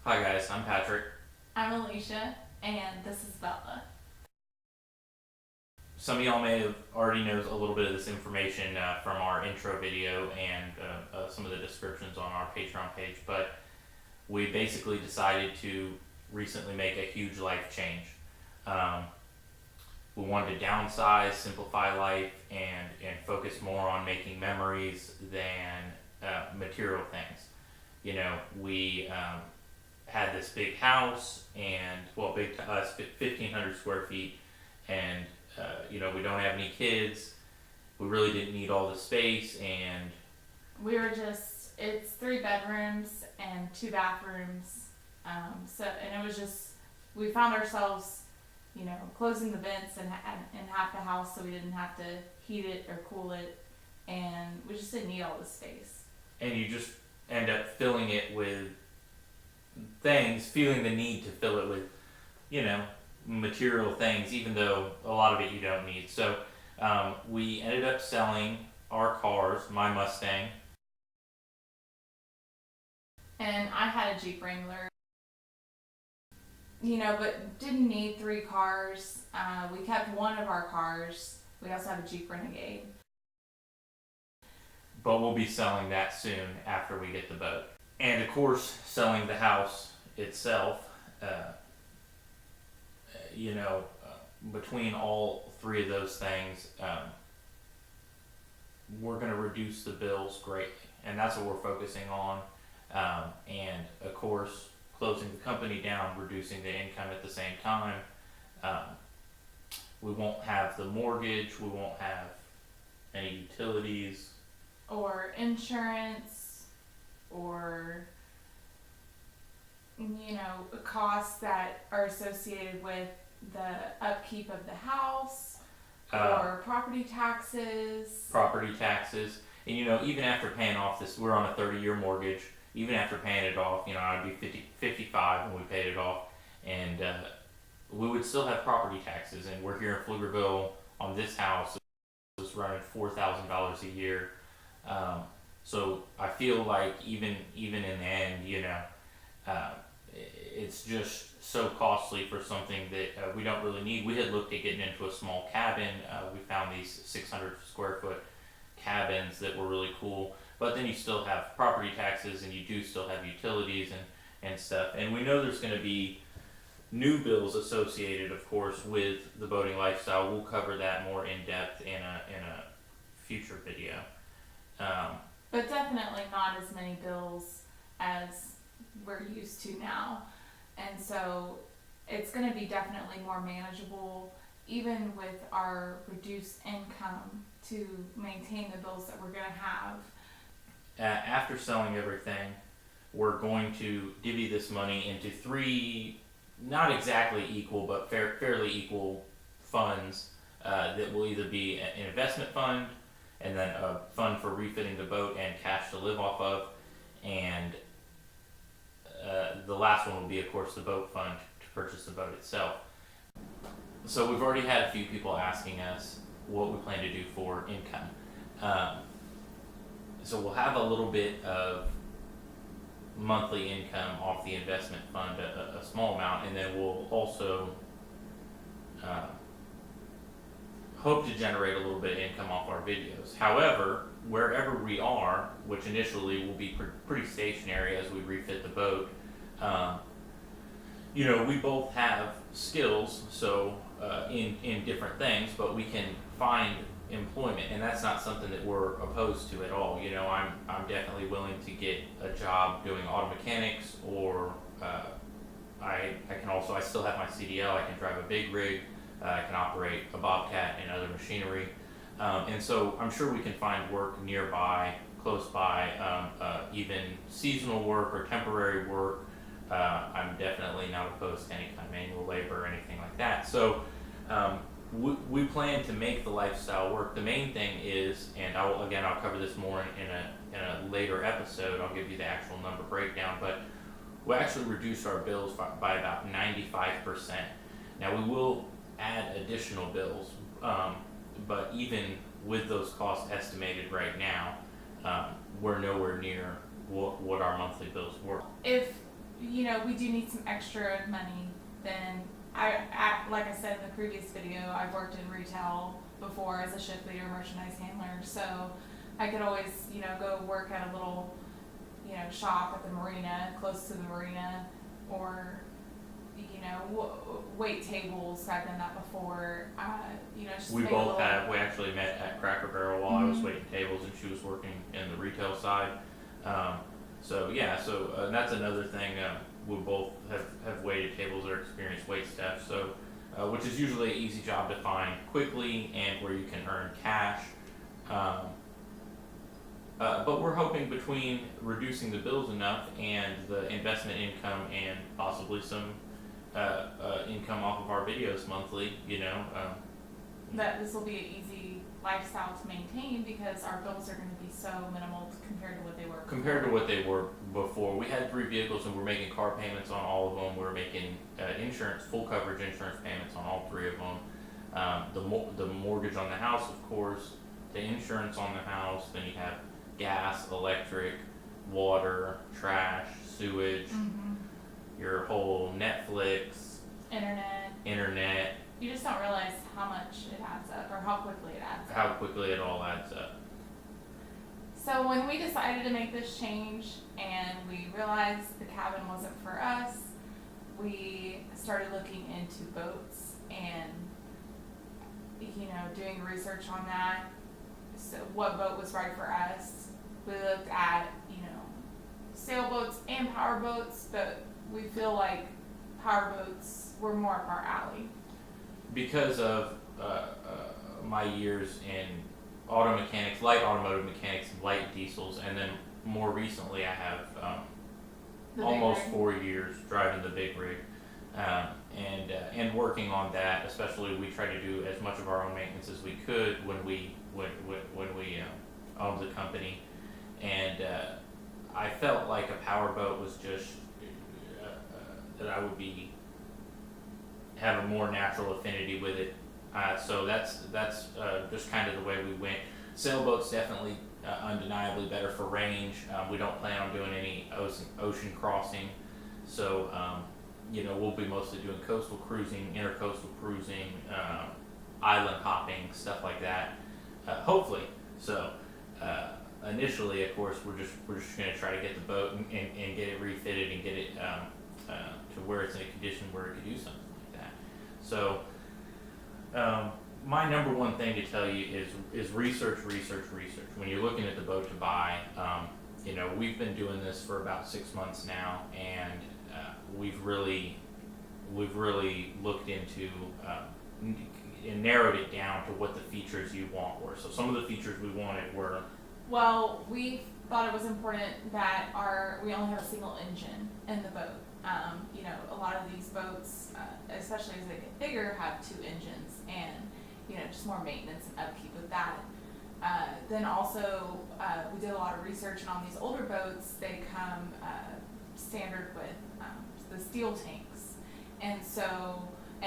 Hi guys, I'm Patrick. I'm Alicia, and this is Bella. Some of y'all may have already knows a little bit of this information from our intro video and some of the descriptions on our Patreon page, but we basically decided to recently make a huge life change. Um, we wanted to downsize, simplify life, and focus more on making memories than material things. You know, we had this big house, and well, big to us, 1,500 square feet, and we don't have any kids. We really didn't need all the space, and It's 3 bedrooms and 2 bathrooms. And it was just, we found ourselves, closing the vents in half the house so we didn't have to heat it or cool it. And we just didn't need all the space. you just end up filling it with things, feeling the need to fill it with, you know, material things, even though a lot of it you don't need. So we ended up selling our cars, my Mustang. And I had a Jeep Wrangler, but didn't need 3 cars. We kept one of our cars. We also have a Jeep Renegade. But we'll be selling that soon after we get the boat. And of course, selling the house itself, between all 3 of those things, we're going to reduce the bills greatly. And that's what we're focusing on. And of course, closing the company down, reducing the income at the same time. We won't have the mortgage, we won't have any utilities. Or insurance, or costs that are associated with the upkeep of the house, or property taxes. And even after paying off this, we're on a 30-year mortgage. Even after paying it off, I'd be 55 when we paid it off, and we would still have property taxes. And we're here in Pflugerville on this house. It's running $4,000 a year. So I feel like even in the end, it's just so costly for something that we don't really need. We had looked at getting into a small cabin. We found these 600 square foot cabins that were really cool, but then you still have property taxes, and you do still have utilities and stuff. And we know there's going to be new bills associated, of course, with the boating lifestyle. We'll cover that more in depth in a future video. But definitely not as many bills as we're used to now. And so it's going to be definitely more manageable, even with our reduced income, to maintain the bills that we're going to have. After selling everything, we're going to divvy this money into 3, not exactly equal, but fairly equal funds that will either be an investment fund, and then a fund for refitting the boat and cash to live off of, and the last one will be, of course, the boat fund to purchase the boat itself. So we've already had a few people asking us what we plan to do for income. So we'll have a little bit of monthly income off the investment fund, a small amount, and then we'll also hope to generate a little bit of income off our videos. However, wherever we are, which initially will be pretty stationary as we refit the boat, we both have skills, so in different things, but we can find employment, and that's not something that we're opposed to at all. I'm definitely willing to get a job doing auto mechanics, or I still have my CDL. I can drive a big rig. I can operate a bobcat and other machinery, and so I'm sure we can find work nearby, close by, even seasonal work or temporary work. I'm definitely not opposed to any kind of manual labor or anything like that. So we plan to make the lifestyle work. The main thing is, and I'll cover this more in a later episode. I'll give you the actual number breakdown, but we actually reduced our bills by about 95%. Now we will add additional bills, but even with those costs estimated right now, we're nowhere near what our monthly bills were. If you know, we do need some extra money, then like I said in the previous video, I've worked in retail before as a shift leader, merchandise handler, so I could always, you know, go work at a little, you know, shop at the marina, close to the marina, or, you know, wait tables. I've done that before. You know, just We make both have. We actually met at Cracker Barrel while I was waiting tables, and she was working in the retail side. So yeah, so that's another thing. We both have waited tables or experienced wait staff. So, which is usually an easy job to find quickly and where you can earn cash. But we're hoping between reducing the bills enough and the investment income and possibly some income off of our videos monthly, you know. That this will be an easy lifestyle to maintain because our bills are going to be so minimal compared to what they were before. Compared to what they were before. We had 3 vehicles and we're making car payments on all of them. We're making insurance, full coverage insurance payments on all 3 of them. The mortgage on the house, of course, the insurance on the house, then you have gas, electric, water, trash, sewage, your whole Netflix, internet. You just don't realize how much it adds up or how quickly it adds up. How quickly it all adds up. So when we decided to make this change and we realized the cabin wasn't for us, we started looking into boats and, you know, doing research on that. So what boat was right for us. We looked at, you know, sailboats and power boats, but we feel like power boats were more up our alley. Because of my years in auto mechanics, light automotive mechanics, light diesels, and then more recently I have almost 4 years driving the big rig, and working on that. Especially, we try to do as much of our own maintenance as we could when we owned the company, and I felt like a power boat was just that I would have a more natural affinity with it. So that's just kind of the way we went. Sailboats definitely undeniably better for range. We don't plan on doing any ocean crossing, so you know, we'll be mostly doing coastal cruising, intercoastal cruising, island hopping, stuff like that. Hopefully. So initially, of course, we're just going to try to get the boat and get it refitted and get it to where it's in a condition where it could do something like that. So my number one thing to tell you is research. When you're looking at the boat to buy, you know, we've been doing this for about 6 months now, and we've really looked into and narrowed it down to what the features you want were. So some of the features we wanted were, well, we thought it was important that we only have a single engine in the boat. You know, a lot of these boats, especially as they get bigger, have 2 engines, and you know, just more maintenance and upkeep with that. Then also, we did a lot of research, and on these older boats, they come standard with the steel tanks, and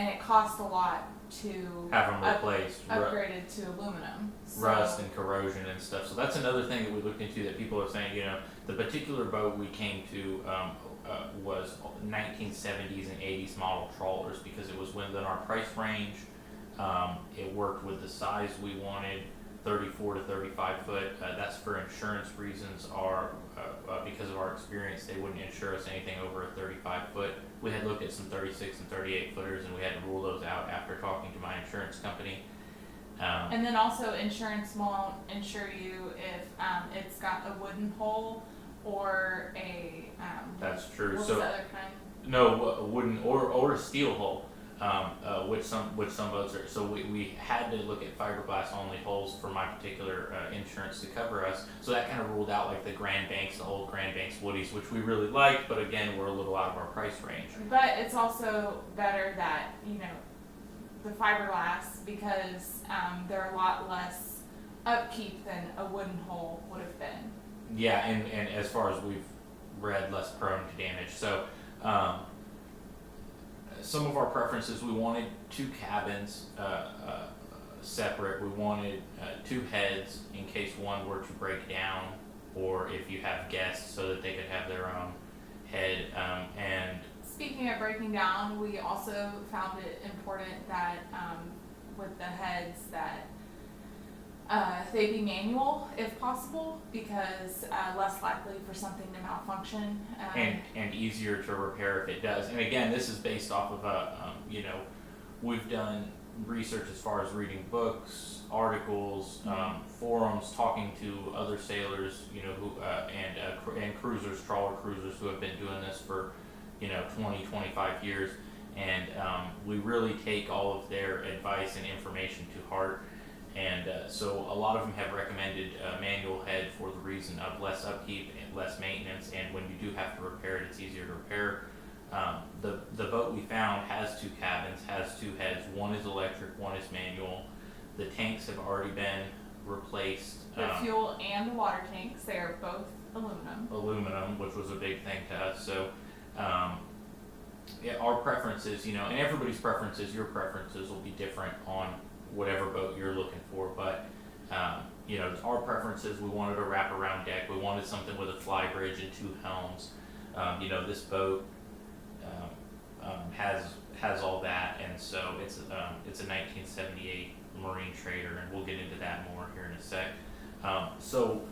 it costs a lot to have them replaced, upgraded to aluminum. Rust and corrosion and stuff. So that's another thing that we looked into that people are saying, you know, the particular boat we came to was 1970s and 80s model trawlers because it was within our price range. It worked with the size we wanted, 34 to 35 foot. That's for insurance reasons, or because of our experience, they wouldn't insure us anything over a 35 foot. We had looked at some 36 and 38 footers, and we had to rule those out after talking to my insurance company. And then also, insurance won't insure you if it's got a wooden hull or a that's true. What's so the other kind? No, a wooden or a steel hull. Which some boats are. So we had to look at fiberglass only hulls for my particular insurance to cover us. So that kind of ruled out like the Grand Banks, the old Grand Banks Woodies, which we really liked, but again, we're a little out of our price range. But it's also better that, you know, the fiberglass, because they're a lot less upkeep than a wooden hull would have been. Yeah, and as far as we've read, less prone to damage. So some of our preferences, we wanted 2 cabins separate. We wanted 2 heads in case one were to break down, or if you have guests, so that they could have their own head. And looking at breaking down, we also found it important that with the heads that they be manual if possible, because less likely for something to malfunction. And easier to repair if it does. And again, this is based off of we've done research as far as reading books, articles, forums, talking to other sailors, who and cruisers, trawler cruisers who have been doing this for 20, 25 years, and we really take all of their advice and information to heart. And so a lot of them have recommended manual head for the reason of less upkeep and less maintenance, and when you do have to repair it, it's easier to repair. The boat we found has 2 cabins, has 2 heads. One is electric, one is manual. The tanks have already been replaced. The fuel and the water tanks, they are both aluminum. Which was a big thing to us. So our preferences, and everybody's preferences, your preferences will be different on whatever boat you're looking for, but our preferences, we wanted a wraparound deck, we wanted something with a fly bridge and 2 helms. This boat has all that, and so it's a 1978 Marine Trader, and we'll get into that more here in a sec. So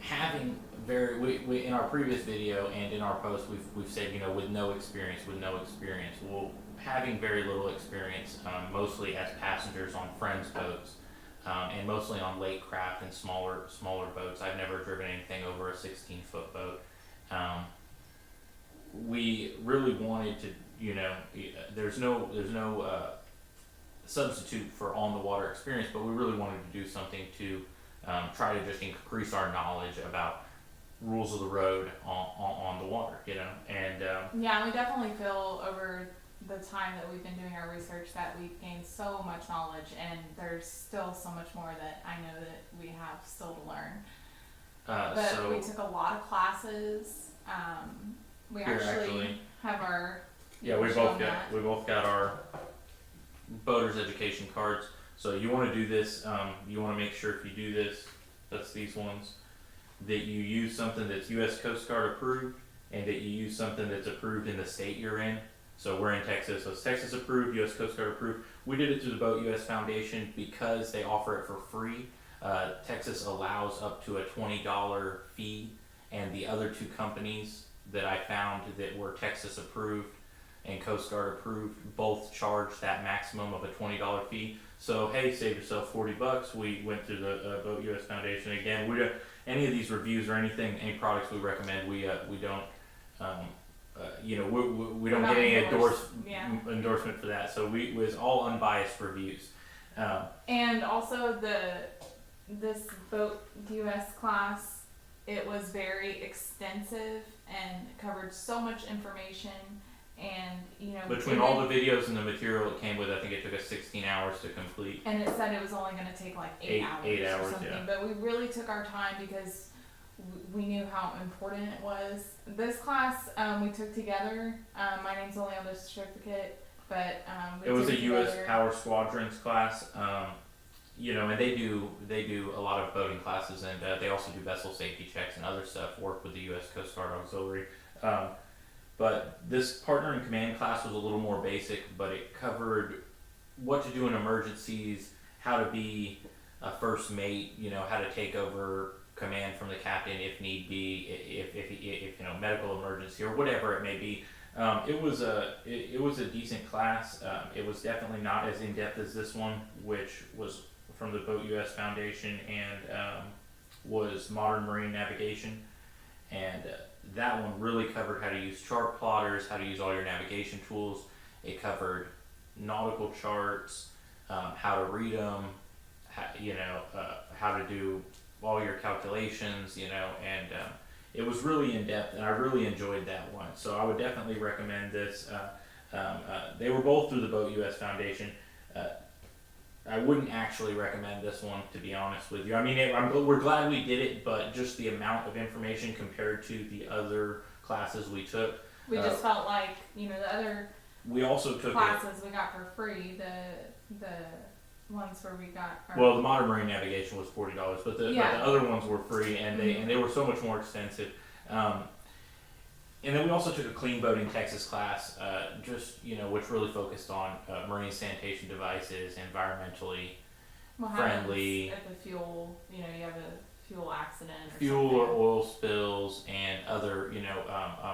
having we in our previous video and in our post, we've said with no experience. Well, having very little experience, mostly as passengers on friends' boats, and mostly on lake craft and smaller boats. I've never driven anything over a 16-foot boat. We really wanted to, there's no substitute for on the water experience, but we really wanted to do something to try to just increase our knowledge about rules of the road on the water, and yeah, we definitely feel over the time that we've been doing our research that we've gained so much knowledge, and there's still so much more that I know that we have still to learn. But we took a lot of classes. We actually have our we both got our boaters education cards. So you want to do this. You want to make sure if you do this, that's these ones, that you use something that's U.S. Coast Guard approved, and that you use something that's approved in the state you're in. So we're in Texas, so it's Texas approved, U.S. Coast Guard approved. We did it through the Boat U.S. Foundation because they offer it for free. Texas allows up to a $20 fee, and the other 2 companies that I found that were Texas approved and Coast Guard approved both charge that maximum of a $20 fee. So hey, save yourself $40. We went through the Boat U.S. Foundation. Again, we don't, any of these reviews or any products we recommend, we don't. We don't get any endorsement for that, so it was all unbiased reviews. And also this Boat US class, it was very extensive and covered so much information, and between all the videos and the material it came with, I think it took us 16 hours to complete. And it said it was only going to take like 8 hours or something, yeah. But we really took our time because we knew how important it was. This class we took together. My name's only on the certificate, but it was a U.S. Power Squadrons class. And they do a lot of boating classes, and they also do vessel safety checks and other stuff. Work with the U.S. Coast Guard Auxiliary. But this partner in command class was a little more basic, but it covered what to do in emergencies, how to be a first mate, how to take over command from the captain if need be, if medical emergency or whatever it may be. It was a decent class. It was definitely not as in depth as this one, which was from the Boat U.S. Foundation and was modern marine navigation, and that one really covered how to use chart plotters, how to use all your navigation tools. It covered nautical charts, how to read them, how to do all your calculations, and it was really in depth, and I really enjoyed that one. So I would definitely recommend this. They were both through the Boat U.S. Foundation. I wouldn't actually recommend this one, to be honest with you. I mean, we're glad we did it, but just the amount of information compared to the other classes we took. We just felt like, the other we also took classes we got for free, the ones where we got well, the modern marine navigation was $40, but the other ones were free, and they were so much more extensive. and then we also took a clean boating Texas class, just, you know, which really focused on marine sanitation devices, environmentally What friendly. happens if the fuel, you know, you have a fuel accident or Fuel something? or oil spills and other, you know,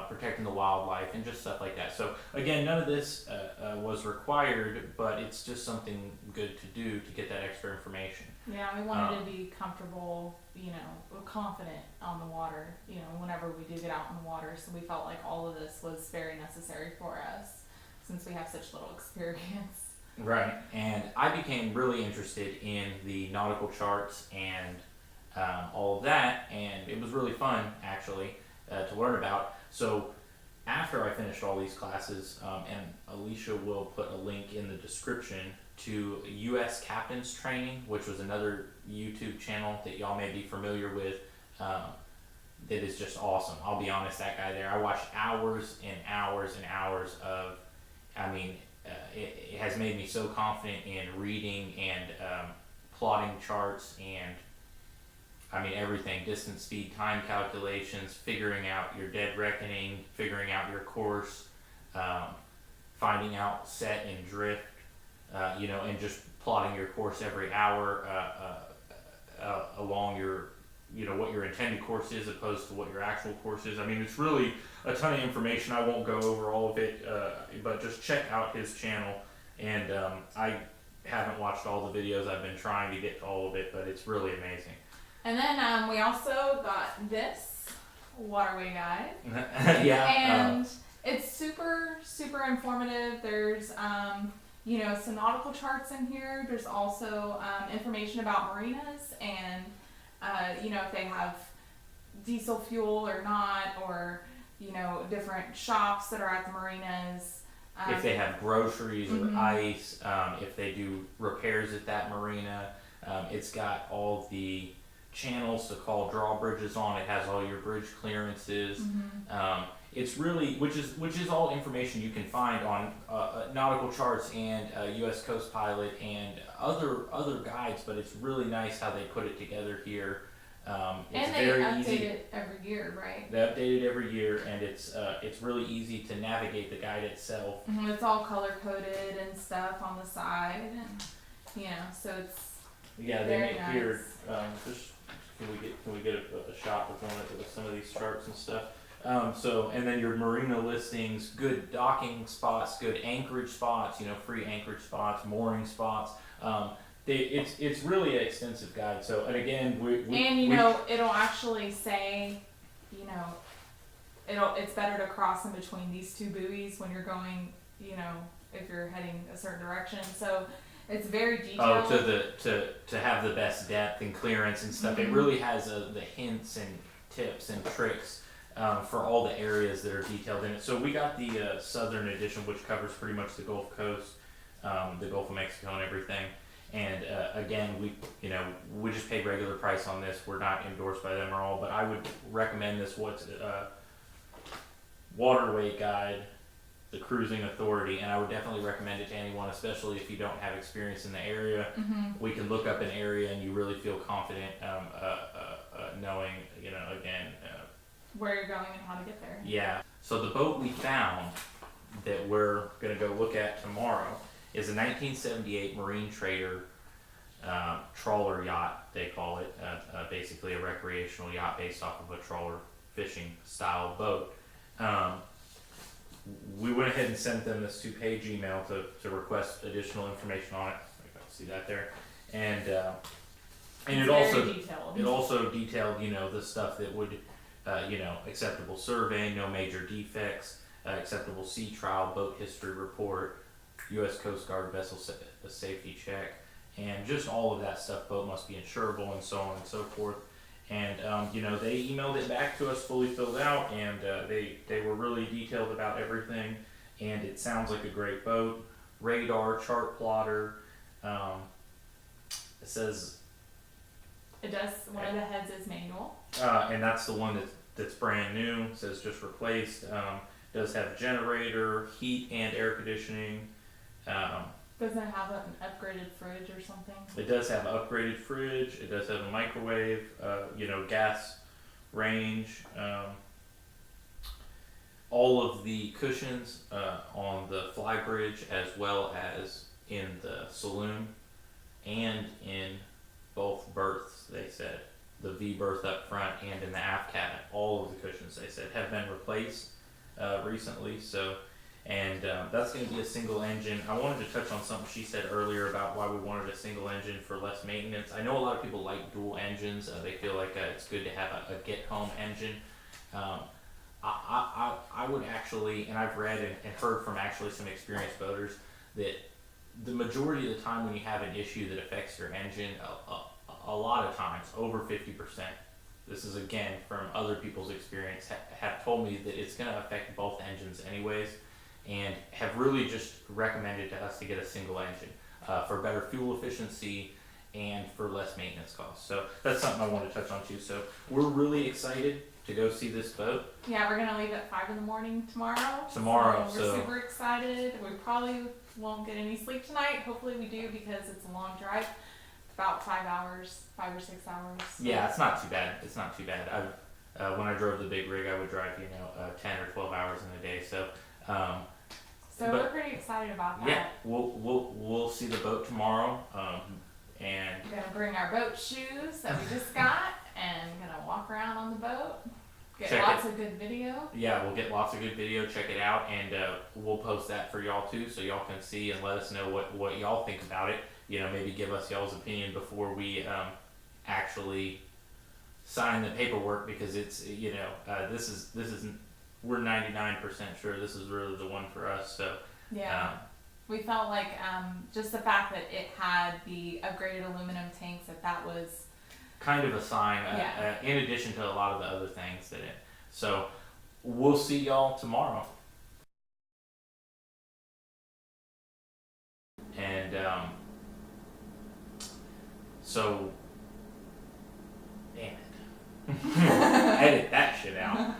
protecting the wildlife and just stuff like that. So again, none of this was required, but it's just something good to do to get that extra information. Yeah, we wanted to be comfortable, you know, confident on the water, you know, whenever we do get out in the water. So we felt like all of this was very necessary for us since we have such little experience. Right, and I became really interested in the nautical charts and all of that, and it was really fun actually to learn about. So after I finished all these classes, and Alicia will put a link in the description to U.S. Captain's Training, which was another YouTube channel that y'all may be familiar with. That is just awesome. I'll be honest, that guy there, I watched hours and hours and hours of, I mean, it has made me so confident in reading and plotting charts and, I mean, everything, distance, speed, time calculations, figuring out your dead reckoning, figuring out your course, finding out set and drift, you know, and just plotting your course every hour along your, you know, what your intended course is opposed to what your actual course is. I mean, it's really a ton of information. I won't go over all of it, but just check out his channel. And I haven't watched all the videos. I've been trying to get to all of it, but it's really amazing. And then we also got this waterway guide. Yeah. And it's super, super informative. There's, you know, some nautical charts in here. There's also information about marinas and, you know, if they have diesel fuel or not, or, you know, different shops that are at the marinas. If they have groceries or ice, if they do repairs at that marina. It's got all the channels to call drawbridges on. It has all your bridge clearances. It's really, which is all information you can find on nautical charts and U.S. Coast Pilot and other guides. But it's really nice how they put it together here. It's and they very update easy. it every year, right? They update it every year, and it's really easy to navigate the guide itself. It's all color coded and stuff on the side, and you know, so it's Yeah, they very make nice. here. Just can we get a shot with some of these charts and stuff? So and then your marina listings, good docking spots, good anchorage spots. You know, free anchorage spots, mooring spots. It's really an extensive guide. So and again, it'll actually say, you know, it's better to cross in between these two buoys when you're going, you know, if you're heading a certain direction. So it's very detailed. Oh, to have the best depth and clearance and stuff. It really has the hints and tips and tricks for all the areas that are detailed in it. So we got the Southern edition, which covers pretty much the Gulf Coast, the Gulf of Mexico, and everything. And again, we just paid regular price on this. We're not endorsed by them at all, but I would recommend this. Waterway Guide, the Cruising Authority, and I would definitely recommend it to anyone, especially if you don't have experience in the area. We can look up an area and you really feel confident knowing, you know, again, where you're going and how to get there. Yeah. So the boat we found that we're going to go look at tomorrow is a 1978 Marine Trader trawler yacht, they call it, basically a recreational yacht based off of a trawler fishing style boat. We went ahead and sent them this 2-page email to request additional information on it. I can see that there. And it also detailed, you know, the stuff that would, you know, acceptable survey, no major defects, acceptable sea trial, boat history report, U.S. Coast Guard vessel safety check, and just all of that stuff. Boat must be insurable and so on and so forth. And you know, they emailed it back to us fully filled out, and they were really detailed about everything. And it sounds like a great boat. Radar, chart plotter. It says it does. One of the heads is manual. And that's the one that's brand new. It says just replaced. Does have generator, heat and air conditioning. Doesn't it have an upgraded fridge or something? It does have an upgraded fridge. It does have a microwave, you know, gas range. all of the cushions on the fly bridge, as well as in the saloon and in both berths, they said. The V berth up front and in the aft cabin, all of the cushions, they said, have been replaced recently. So, and that's going to be a single engine. I wanted to touch on something she said earlier about why we wanted a single engine for less maintenance. I know a lot of people like dual engines. They feel like it's good to have a get-home engine. I would actually, and I've read and heard from actually some experienced boaters, that the majority of the time when you have an issue that affects your engine, a lot of times, over 50%, this is again from other people's experience, have told me that it's going to affect both engines anyways, and have really just recommended to us to get a single engine for better fuel efficiency and for less maintenance costs. So that's something I want to touch on too. So we're really excited to go see this boat. Yeah, we're gonna leave at 5 in the morning tomorrow. So we're super excited. We probably won't get any sleep tonight. Hopefully we do, because it's a long drive. About 5 hours, 5 or 6 hours. Yeah, it's not too bad. It's not too bad. When I drove the big rig, I would drive 10 or 12 hours in a day. So we're pretty excited about that. Yeah, we'll see the boat tomorrow. And we're gonna bring our boat shoes that we just got, and gonna walk around on the boat. Get lots of good video. Yeah, we'll get lots of good video. Check it out, and we'll post that for y'all too, so y'all can see and let us know what y'all think about it. Maybe give us y'all's opinion before we actually sign the paperwork, because it's this is we're 99% sure this is really the one for us. So yeah. We felt like just the fact that it had the upgraded aluminum tanks, that was kind of a sign, in addition to a lot of the other things that it. So we'll see y'all tomorrow. And so, damn it, edit that shit out.